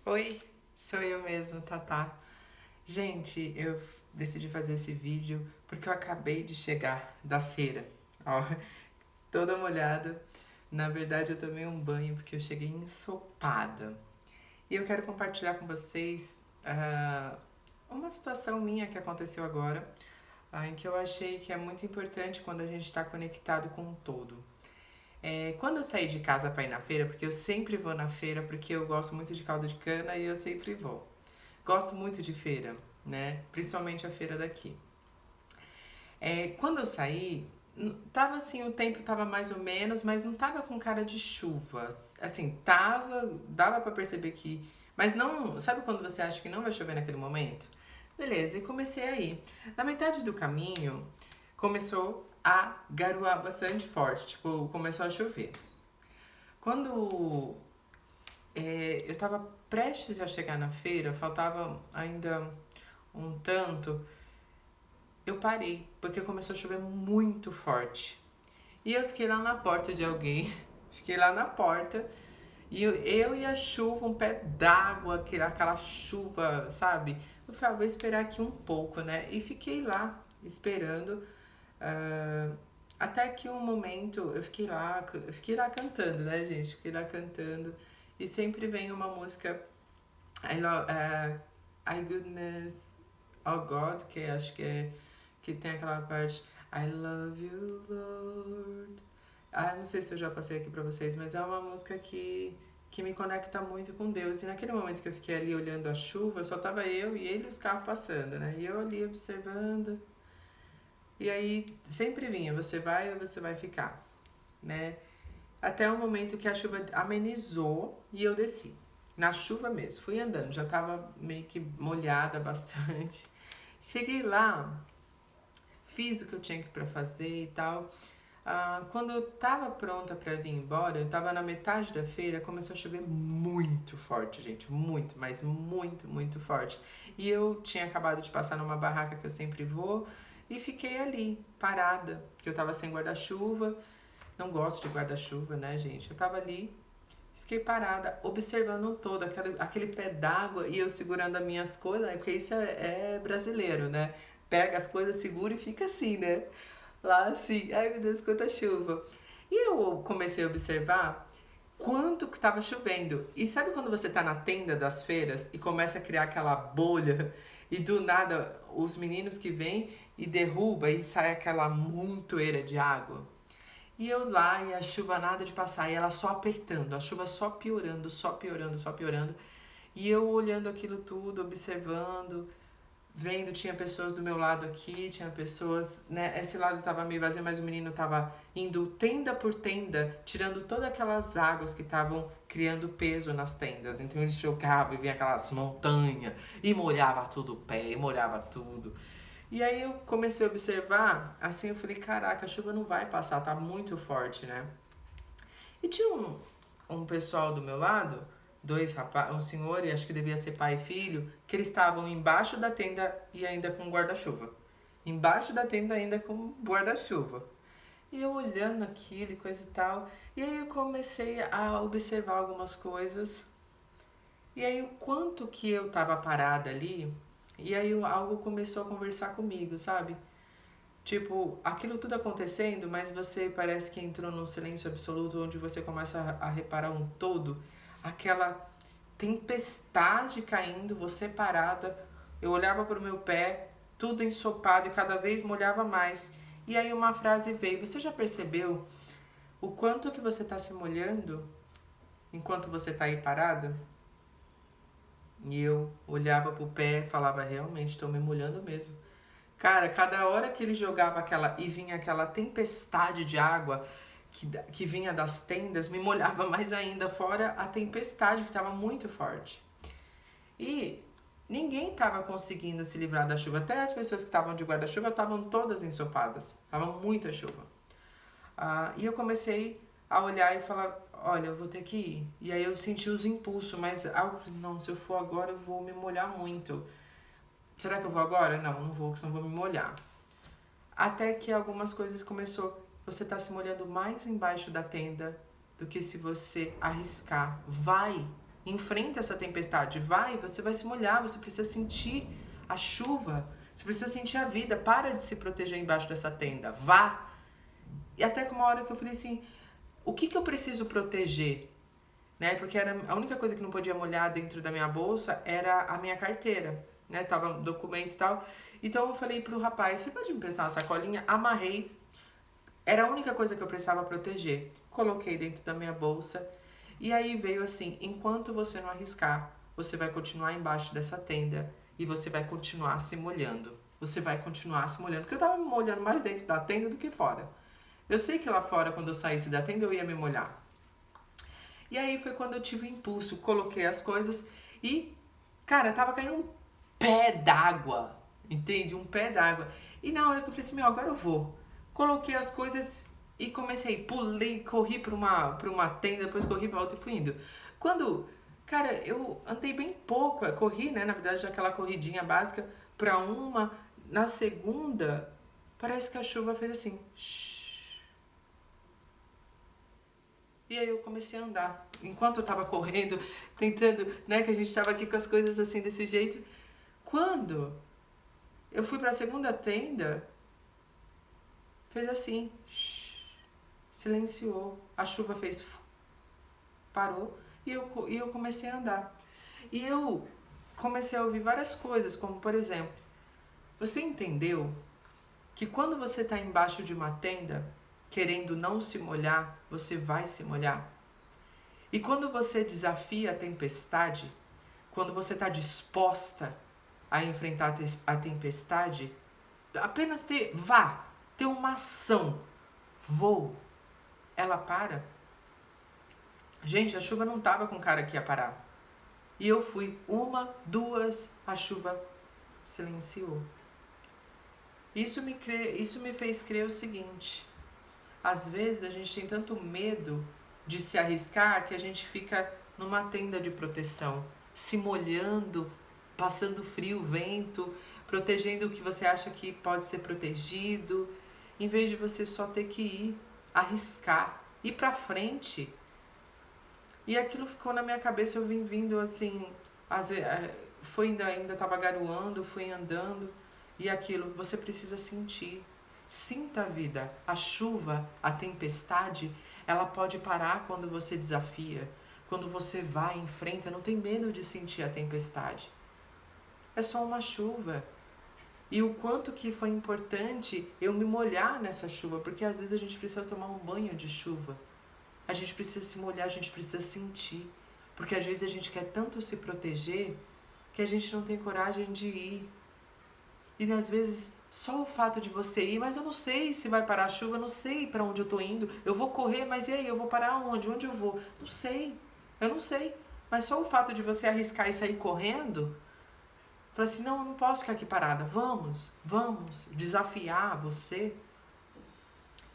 Oi, sou eu mesmo, Tatá. Gente, eu decidi fazer esse vídeo porque eu acabei de chegar da feira. Ó, toda molhada. Na verdade, eu tomei um banho porque eu cheguei ensopada. E eu quero compartilhar com vocês uma situação minha que aconteceu agora, em que eu achei que é muito importante quando a gente está conectado com o todo. Quando eu saí de casa para ir na feira, porque eu sempre vou na feira, porque eu gosto muito de caldo de cana e eu sempre vou. Gosto muito de feira, né? Principalmente a feira daqui. Quando eu saí, tava assim, o tempo tava mais ou menos, mas não tava com cara de chuva. Assim, dava para perceber que, mas não, sabe quando você acha que não vai chover naquele momento? Beleza, e comecei a ir. Na metade do caminho, começou a garoar bastante forte, tipo, começou a chover. Quando eu tava prestes a chegar na feira, faltava ainda um tanto, eu parei, porque começou a chover muito forte. E eu fiquei lá na porta de alguém, fiquei lá na porta, e eu e a chuva, um pé d'água, aquela chuva, sabe? Eu falei, vou esperar aqui um pouco, né? E fiquei lá, esperando, ah, até que um momento eu fiquei lá cantando, né, gente? Fiquei lá cantando, e sempre vem uma música, I Goodness, Oh God, que acho que é que tem aquela parte I love you, Lord. Não sei se eu já passei aqui pra vocês, mas é uma música que me conecta muito com Deus. E naquele momento que eu fiquei ali olhando a chuva, só tava eu e ele e os carros passando, né? E eu ali observando. E aí sempre vinha, você vai ou você vai ficar, né? Até o momento que a chuva amenizou e eu desci. Na chuva mesmo, fui andando, já tava meio que molhada bastante. Cheguei lá, fiz o que eu tinha que para fazer e tal. Quando eu tava pronta para vir embora, eu tava na metade da feira, começou a chover muito forte, gente, muito, mas muito, muito forte. E eu tinha acabado de passar numa barraca que eu sempre vou e fiquei ali, parada, porque eu tava sem guarda-chuva. Não gosto de guarda-chuva, né, gente? Eu tava ali, fiquei parada, observando todo, aquele pé d'água e eu segurando as minhas coisas, né? Porque isso é brasileiro, né? Pega as coisas, segura e fica assim, né? Lá assim, ai meu Deus, quanta chuva. E eu comecei a observar quanto que tava chovendo. E sabe quando você tá na tenda das feiras e começa a criar aquela bolha e do nada os meninos que vêm e derruba e sai aquela montoeira de água? E eu lá e a chuva nada de passar, e ela só apertando, a chuva só piorando, só piorando, só piorando. E eu olhando aquilo tudo, observando, vendo, tinha pessoas do meu lado aqui, tinha pessoas, né? Esse lado tava meio vazio, mas o menino tava indo tenda por tenda, tirando todas aquelas águas que estavam criando peso nas tendas. Então ele jogava e vinha aquelas montanhas, e molhava tudo o pé, e molhava tudo. E aí eu comecei a observar, assim, eu falei, caraca, a chuva não vai passar, tá muito forte, né? E tinha um pessoal do meu lado, dois rapazes, um senhor, e acho que devia ser pai e filho, que eles estavam embaixo da tenda e ainda com guarda-chuva. Embaixo da tenda ainda com guarda-chuva. E eu olhando aquilo e coisa e tal. E aí eu comecei a observar algumas coisas. E aí o quanto que eu tava parada ali, e aí algo começou a conversar comigo, sabe? Tipo, aquilo tudo acontecendo, mas você parece que entrou num silêncio absoluto onde você começa a reparar um todo, aquela tempestade caindo, você parada. Eu olhava para o meu pé, tudo ensopado e cada vez molhava mais. E aí uma frase veio: Você já percebeu o quanto que você está se molhando enquanto você está aí parada? E eu olhava pro pé e falava: Realmente, estou me molhando mesmo. Cara, cada hora que ele jogava aquela e vinha aquela tempestade de água que vinha das tendas, me molhava mais ainda, fora a tempestade que estava muito forte. E ninguém estava conseguindo se livrar da chuva. Até as pessoas que estavam de guarda-chuva estavam todas ensopadas. Tava muita chuva. E eu comecei a olhar e falar, olha, eu vou ter que ir. E aí eu senti os impulsos, mas algo, não, se eu for agora eu vou me molhar muito. Será que eu vou agora? Não, não vou, senão eu vou me molhar. Até que algumas coisas começou. Você tá se molhando mais embaixo da tenda do que se você arriscar. Vai, enfrenta essa tempestade, vai, você vai se molhar, você precisa sentir a chuva, você precisa sentir a vida, para de se proteger embaixo dessa tenda, vá. E até que uma hora que eu falei assim, o que eu preciso proteger? Né? Porque era a única coisa que não podia molhar dentro da minha bolsa era a minha carteira, né? Tava documento e tal. Então eu falei pro rapaz, você pode me emprestar uma sacolinha? Amarrei. Era a única coisa que eu precisava proteger. Coloquei dentro da minha bolsa. E aí veio assim, enquanto você não arriscar, você vai continuar embaixo dessa tenda e você vai continuar se molhando. Você vai continuar se molhando, porque eu tava me molhando mais dentro da tenda do que fora. Eu sei que lá fora, quando eu saísse da tenda, eu ia me molhar. E aí foi quando eu tive o impulso, coloquei as coisas e, cara, tava caindo um pé d'água, entende? Um pé d'água. E na hora que eu falei assim, meu, agora eu vou. Coloquei as coisas e comecei, pulei, corri pra uma tenda, depois corri pra outra e fui indo. Quando, cara, eu andei bem pouco, corri, né, na verdade, aquela corridinha básica pra uma, na segunda, parece que a chuva fez assim, e aí eu comecei a andar. Enquanto eu tava correndo, tentando, né, que a gente tava aqui com as coisas assim desse jeito. Quando eu fui pra segunda tenda, fez assim, silenciou. A chuva fez, parou e eu comecei a andar. E eu comecei a ouvir várias coisas, como por exemplo, você entendeu que quando você tá embaixo de uma tenda, querendo não se molhar, você vai se molhar? E quando você desafia a tempestade, quando você está disposta a enfrentar a tempestade, apenas ter uma ação, vou, ela para. Gente, a chuva não estava com cara que ia parar. E eu fui, uma, duas, a chuva silenciou. Isso me fez crer o seguinte, às vezes a gente tem tanto medo de se arriscar que a gente fica numa tenda de proteção, se molhando, passando frio, vento, protegendo o que você acha que pode ser protegido, em vez de você só ter que ir, arriscar, ir pra frente. E aquilo ficou na minha cabeça, eu vim vindo assim, ainda tava garoando, fui andando, e aquilo, você precisa sentir. Sinta a vida. A chuva, a tempestade, ela pode parar quando você desafia. Quando você vai, enfrenta, não tem medo de sentir a tempestade. É só uma chuva. E o quanto que foi importante eu me molhar nessa chuva, porque às vezes a gente precisa tomar um banho de chuva. A gente precisa se molhar, a gente precisa sentir. Porque às vezes a gente quer tanto se proteger que a gente não tem coragem de ir. E às vezes só o fato de você ir, mas eu não sei se vai parar a chuva, eu não sei para onde eu tô indo, eu vou correr, mas e aí, eu vou parar onde? Onde eu vou? Não sei, eu não sei. Mas só o fato de você arriscar e sair correndo, falar assim, não, eu não posso ficar aqui parada, vamos, desafiar você,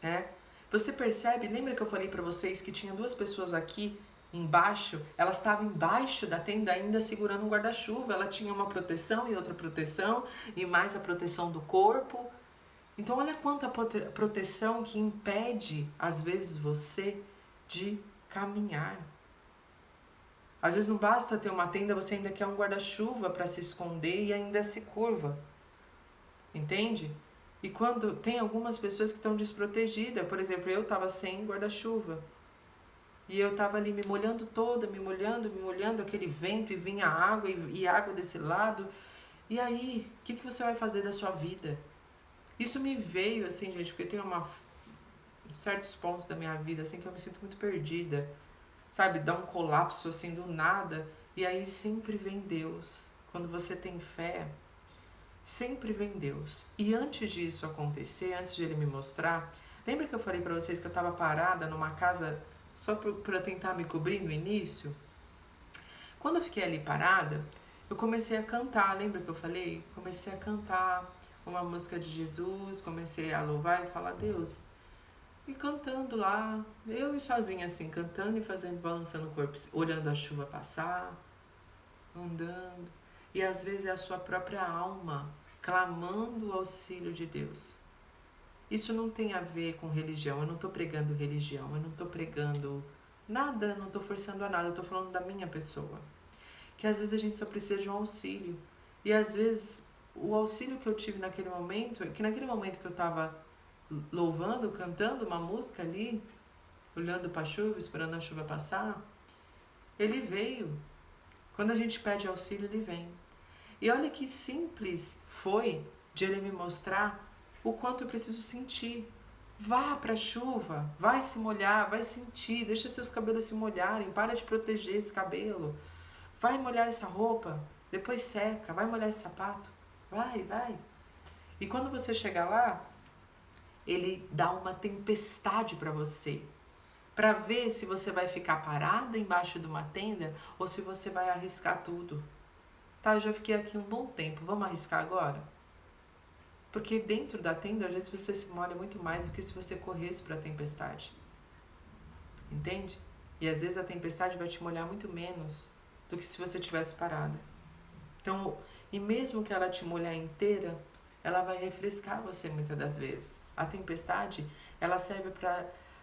né? Você percebe, lembra que eu falei para vocês que tinha duas pessoas aqui embaixo, elas estavam embaixo da tenda ainda segurando um guarda-chuva, ela tinha uma proteção e outra proteção, e mais a proteção do corpo. Então olha quanta proteção que impede, às vezes, você de caminhar. Às vezes não basta ter uma tenda, você ainda quer um guarda-chuva para se esconder e ainda se curva. Entende? E quando tem algumas pessoas que estão desprotegidas, por exemplo, eu estava sem guarda-chuva. E eu tava ali me molhando toda, me molhando, aquele vento, e vinha água, e água desse lado. E aí, o que você vai fazer da sua vida? Isso me veio, assim, gente, porque tem certos pontos da minha vida, assim, que eu me sinto muito perdida. Sabe, dá um colapso, assim, do nada. E aí sempre vem Deus. Quando você tem fé, sempre vem Deus. E antes disso acontecer, antes de Ele me mostrar, lembra que eu falei pra vocês que eu tava parada numa casa só para tentar me cobrir no início? Quando eu fiquei ali parada, eu comecei a cantar, lembra que eu falei? Comecei a cantar uma música de Jesus, comecei a louvar e falar, Deus, e cantando lá, eu sozinha assim, cantando e fazendo, balançando o corpo, olhando a chuva passar, andando, e às vezes é a sua própria alma clamando o auxílio de Deus. Isso não tem a ver com religião, eu não estou pregando religião, eu não estou pregando Nada, não tô forçando a nada, eu tô falando da minha pessoa. Que às vezes a gente só precisa de um auxílio. E às vezes o auxílio que eu tive naquele momento, que naquele momento que eu tava louvando, cantando uma música ali, olhando para a chuva, esperando a chuva passar, ele veio. Quando a gente pede auxílio, ele vem. E olha que simples foi de ele me mostrar o quanto eu preciso sentir. Vá para a chuva, vai se molhar, vai sentir, deixa seus cabelos se molharem, para de proteger esse cabelo. Vai molhar essa roupa, depois seca, vai molhar esse sapato. Vai, vai. E quando você chegar lá, ele dá uma tempestade para você, para ver se você vai ficar parada embaixo de uma tenda ou se você vai arriscar tudo. Tá, eu já fiquei aqui um bom tempo, vamos arriscar agora? Porque dentro da tenda, às vezes você se molha muito mais do que se você corresse para a tempestade. Entende? E às vezes a tempestade vai te molhar muito menos do que se você tivesse parada. Então, e mesmo que ela te molhar inteira, ela vai refrescar você muitas das vezes. A tempestade, ela serve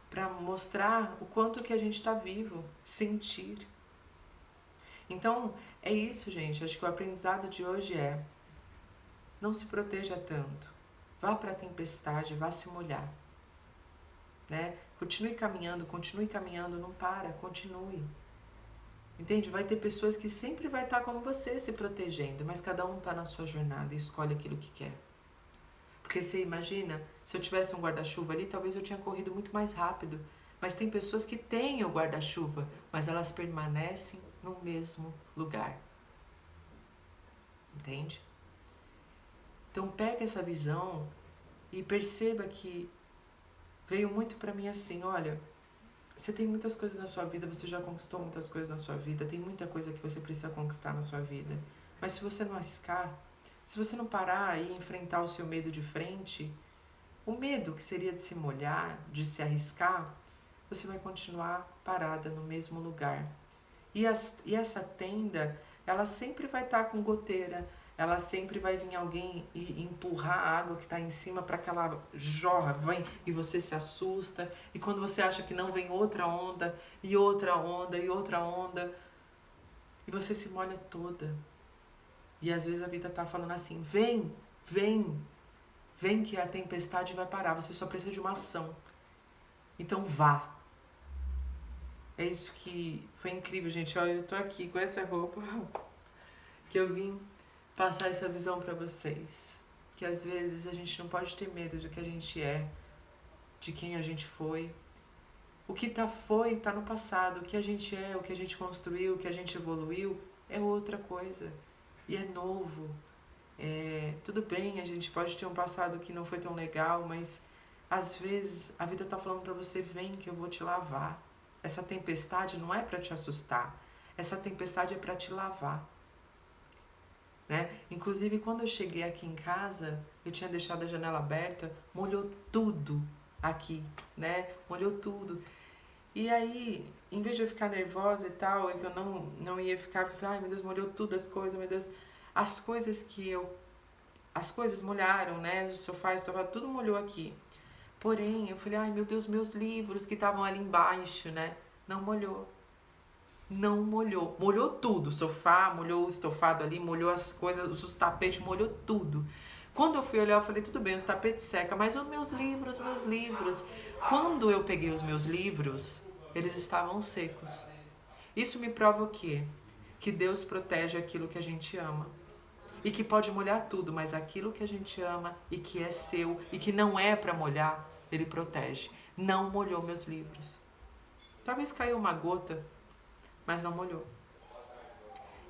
para mostrar o quanto que a gente está vivo, sentir. Então, é isso, gente. Acho que o aprendizado de hoje é: não se proteja tanto. Vá para a tempestade, vá se molhar. Né? Continue caminhando, não para, continue. Entende? Vai ter pessoas que sempre vai estar como você, se protegendo, mas cada um está na sua jornada e escolhe aquilo que quer. Porque você imagina, se eu tivesse um guarda-chuva ali, talvez eu tinha corrido muito mais rápido. Mas tem pessoas que têm o guarda-chuva, mas elas permanecem no mesmo lugar. Entende? Então pega essa visão e perceba que veio muito para mim assim, olha, você tem muitas coisas na sua vida, você já conquistou muitas coisas na sua vida, tem muita coisa que você precisa conquistar na sua vida. Mas se você não arriscar, se você não parar e enfrentar o seu medo de frente, o medo que seria de se molhar, de se arriscar, você vai continuar parada no mesmo lugar. E essa tenda, ela sempre vai estar com goteira, ela sempre vai vir alguém e empurrar a água que está em cima para que ela jorra, vem e você se assusta. E quando você acha que não, vem outra onda, e outra onda, e outra onda. E você se molha toda. E às vezes a vida está falando assim, vem, vem, vem que a tempestade vai parar, você só precisa de uma ação. Então vá. É isso que foi incrível, gente. Olha, eu tô aqui com essa roupa que eu vim passar essa visão para vocês. Que às vezes a gente não pode ter medo do que a gente é, de quem a gente foi. O que tá no passado. O que a gente é, o que a gente construiu, o que a gente evoluiu é outra coisa. E é novo. Tudo bem, a gente pode ter um passado que não foi tão legal, mas às vezes a vida tá falando para você, vem que eu vou te lavar. Essa tempestade não é para te assustar. Essa tempestade é para te lavar. Né? Inclusive, quando eu cheguei aqui em casa, eu tinha deixado a janela aberta, molhou tudo aqui, né? Molhou tudo. E aí, em vez de eu ficar nervosa e tal, é que eu não ia ficar, porque, ai meu Deus, molhou tudo as coisas, meu Deus. As coisas molharam, né? O sofá, tudo molhou aqui. Porém, eu falei, ai meu Deus, meus livros que estavam ali embaixo, né? Não molhou. Não molhou. Molhou tudo. O sofá, molhou o estofado ali, molhou as coisas, os tapetes, molhou tudo. Quando eu fui olhar, eu falei, tudo bem, os tapetes secam, mas os meus livros. Quando eu peguei os meus livros, eles estavam secos. Isso me prova o quê? Que Deus protege aquilo que a gente ama. E que pode molhar tudo, mas aquilo que a gente ama e que é seu e que não é para molhar, Ele protege. Não molhou meus livros. Talvez caiu uma gota, mas não molhou.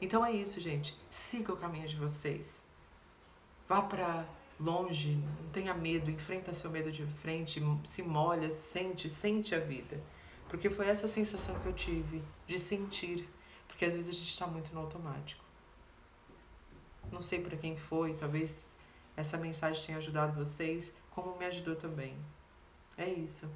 Então é isso, gente. Siga o caminho de vocês. Vá para longe, não tenha medo, enfrenta seu medo de frente, se molha, sente a vida. Porque foi essa sensação que eu tive de sentir. Porque às vezes a gente está muito no automático. Não sei para quem foi, talvez essa mensagem tenha ajudado vocês, como me ajudou também. É isso.